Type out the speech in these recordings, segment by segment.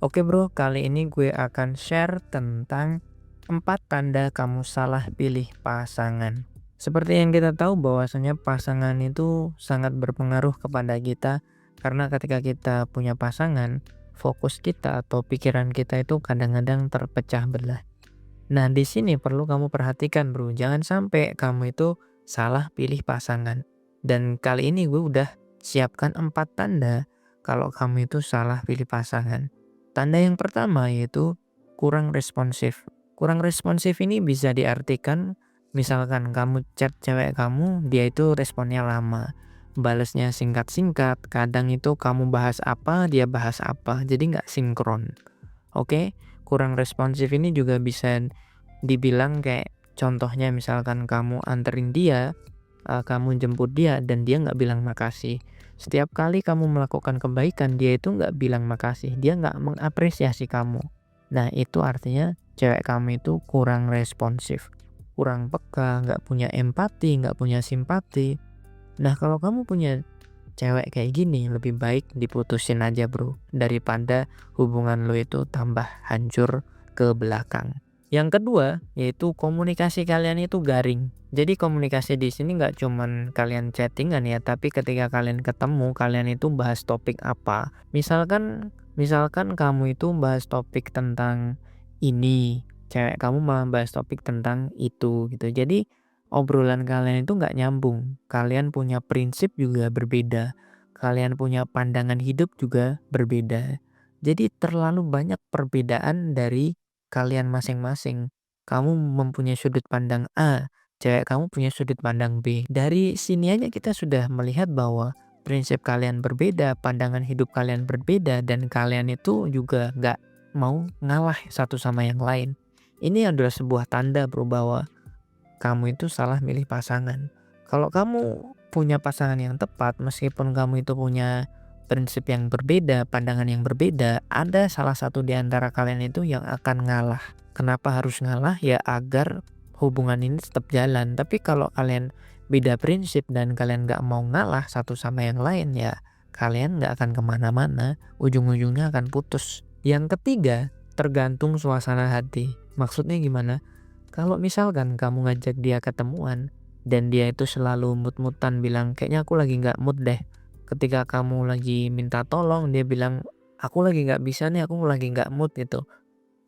Oke bro, kali ini gue akan share tentang 4 tanda kamu salah pilih pasangan. Seperti yang kita tahu bahwasanya pasangan itu sangat berpengaruh kepada kita karena ketika kita punya pasangan, fokus kita atau pikiran kita itu kadang-kadang terpecah belah. Nah, di sini perlu kamu perhatikan bro, jangan sampai kamu itu salah pilih pasangan. Dan kali ini gue udah siapkan 4 tanda kalau kamu itu salah pilih pasangan. Tanda yang pertama yaitu kurang responsif. Kurang responsif ini bisa diartikan misalkan kamu chat cewek kamu, dia itu responnya lama. Balesnya singkat-singkat, kadang itu kamu bahas apa, dia bahas apa, jadi nggak sinkron. Oke, kurang responsif ini juga bisa dibilang kayak contohnya misalkan kamu anterin dia, kamu jemput dia dan dia nggak bilang makasih. Setiap kali kamu melakukan kebaikan, dia itu nggak bilang makasih, dia nggak mengapresiasi kamu. Nah, itu artinya cewek kamu itu kurang responsif, kurang peka, nggak punya empati, nggak punya simpati. Nah, kalau kamu punya cewek kayak gini, lebih baik diputusin aja bro, daripada hubungan lo itu tambah hancur ke belakang. Yang kedua, yaitu komunikasi kalian itu garing. Jadi komunikasi di sini nggak cuman kalian chattingan ya, tapi ketika kalian ketemu, kalian itu bahas topik apa. Misalkan kamu itu bahas topik tentang ini, cewek kamu malah bahas topik tentang itu gitu. Jadi obrolan kalian itu nggak nyambung. Kalian punya prinsip juga berbeda. Kalian punya pandangan hidup juga berbeda. Jadi terlalu banyak perbedaan dari kalian masing-masing. Kamu mempunyai sudut pandang A, cewek kamu punya sudut pandang B. Dari sini aja kita sudah melihat bahwa prinsip kalian berbeda, pandangan hidup kalian berbeda, dan kalian itu juga nggak mau ngalah satu sama yang lain. Ini adalah sebuah tanda bro bahwa kamu itu salah milih pasangan. Kalau kamu punya pasangan yang tepat, meskipun kamu itu punya prinsip yang berbeda, pandangan yang berbeda, ada salah satu di antara kalian itu yang akan ngalah. Kenapa harus ngalah? Ya agar hubungan ini tetap jalan. Tapi kalau kalian beda prinsip dan kalian gak mau ngalah satu sama yang lain, ya kalian gak akan kemana-mana. Ujung-ujungnya akan putus. Yang ketiga, tergantung suasana hati. Maksudnya gimana? Kalau misalkan kamu ngajak dia ketemuan dan dia itu selalu mut-mutan bilang kayaknya aku lagi nggak mood deh. Ketika kamu lagi minta tolong dia bilang aku lagi nggak bisa nih, aku lagi nggak mood gitu.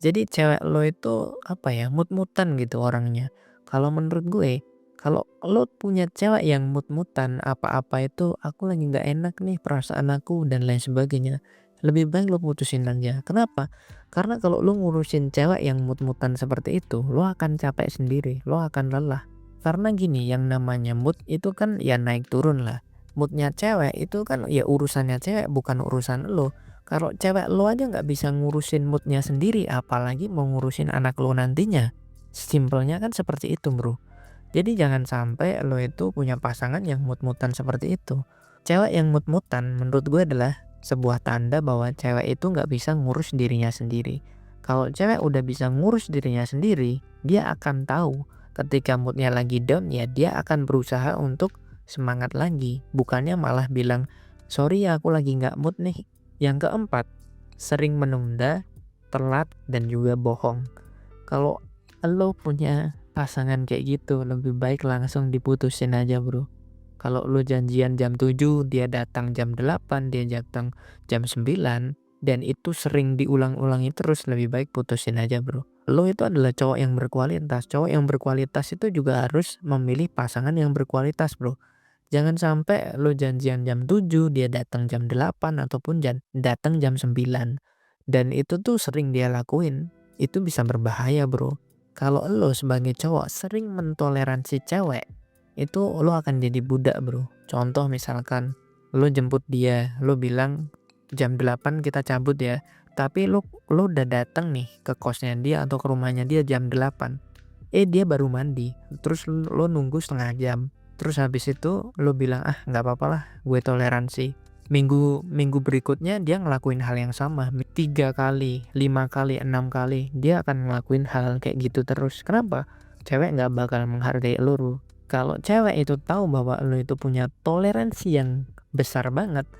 Jadi cewek lo itu apa ya, mut-mutan gitu orangnya. Kalau menurut gue, kalau lo punya cewek yang mut-mutan apa-apa itu aku lagi nggak enak nih perasaan aku dan lain sebagainya. Lebih baik lo putusin aja. Kenapa? Karena kalau lo ngurusin cewek yang mut-mutan seperti itu, lo akan capek sendiri, lo akan lelah. Karena gini, yang namanya mood itu kan ya naik turun lah. Moodnya cewek itu kan ya urusannya cewek bukan urusan lo. Kalau cewek lo aja nggak bisa ngurusin moodnya sendiri, apalagi mau ngurusin anak lo nantinya. Simpelnya kan seperti itu bro. Jadi jangan sampai lo itu punya pasangan yang mut-mutan seperti itu. Cewek yang mut-mutan menurut gue adalah sebuah tanda bahwa cewek itu nggak bisa ngurus dirinya sendiri. Kalau cewek udah bisa ngurus dirinya sendiri, dia akan tahu ketika moodnya lagi down ya dia akan berusaha untuk semangat lagi. Bukannya malah bilang, sorry ya aku lagi nggak mood nih. Yang keempat, sering menunda, telat, dan juga bohong. Kalau lo punya pasangan kayak gitu, lebih baik langsung diputusin aja bro. Kalau lo janjian jam 7, dia datang jam 8, dia datang jam 9, dan itu sering diulang-ulangi terus, lebih baik putusin aja bro. Lo itu adalah cowok yang berkualitas. Cowok yang berkualitas itu juga harus memilih pasangan yang berkualitas bro. Jangan sampai lo janjian jam 7, dia datang jam 8 ataupun datang jam 9. Dan itu tuh sering dia lakuin. Itu bisa berbahaya, Bro. Kalau lo sebagai cowok sering mentoleransi cewek, itu lo akan jadi budak, Bro. Contoh misalkan lo jemput dia, lo bilang jam 8 kita cabut ya. Tapi lo udah datang nih ke kosnya dia atau ke rumahnya dia jam 8. Dia baru mandi. Terus lo nunggu setengah jam. Terus habis itu lo bilang, ah nggak apa-apa lah, gue toleransi. Minggu berikutnya dia ngelakuin hal yang sama. 3 kali, 5 kali, 6 kali. Dia akan ngelakuin hal kayak gitu terus. Kenapa? Cewek nggak bakal menghargai lo. Kalau cewek itu tahu bahwa lo itu punya toleransi yang besar banget,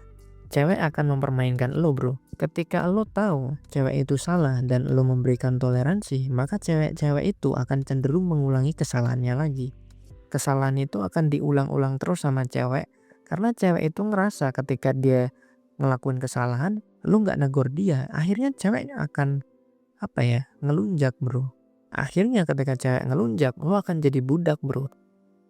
cewek akan mempermainkan lo bro. Ketika lo tahu cewek itu salah dan lo memberikan toleransi, maka cewek-cewek itu akan cenderung mengulangi kesalahannya lagi. Kesalahan itu akan diulang-ulang terus sama cewek, karena cewek itu ngerasa ketika dia ngelakuin kesalahan, lu nggak negor dia, akhirnya ceweknya akan ngelunjak bro. Akhirnya ketika cewek ngelunjak, lo akan jadi budak bro.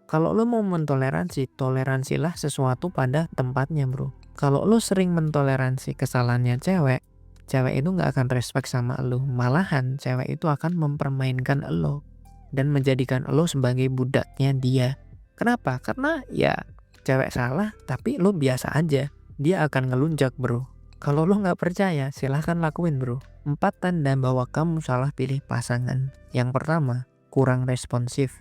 Kalau lo mau mentoleransi, toleransilah sesuatu pada tempatnya bro. Kalau lo sering mentoleransi kesalahannya cewek, cewek itu nggak akan respect sama lo. Malahan cewek itu akan mempermainkan lo dan menjadikan lo sebagai budaknya dia. Kenapa? Karena ya cewek salah tapi lo biasa aja. Dia akan ngelunjak bro. Kalau lo nggak percaya, silahkan lakuin bro. 4 tanda bahwa kamu salah pilih pasangan. Yang pertama, kurang responsif.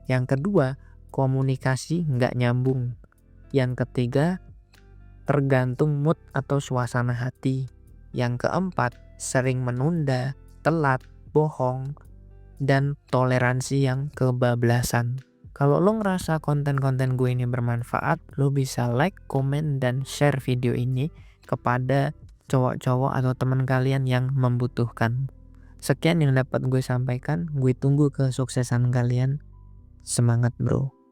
Yang kedua, komunikasi nggak nyambung. Yang ketiga, tergantung mood atau suasana hati. Yang keempat, sering menunda, telat, bohong, dan toleransi yang kebablasan. Kalau lo ngerasa konten-konten gue ini bermanfaat, lo bisa like, komen, dan share video ini kepada cowok-cowok atau teman kalian yang membutuhkan. Sekian yang dapat gue sampaikan, gue tunggu kesuksesan kalian. Semangat bro.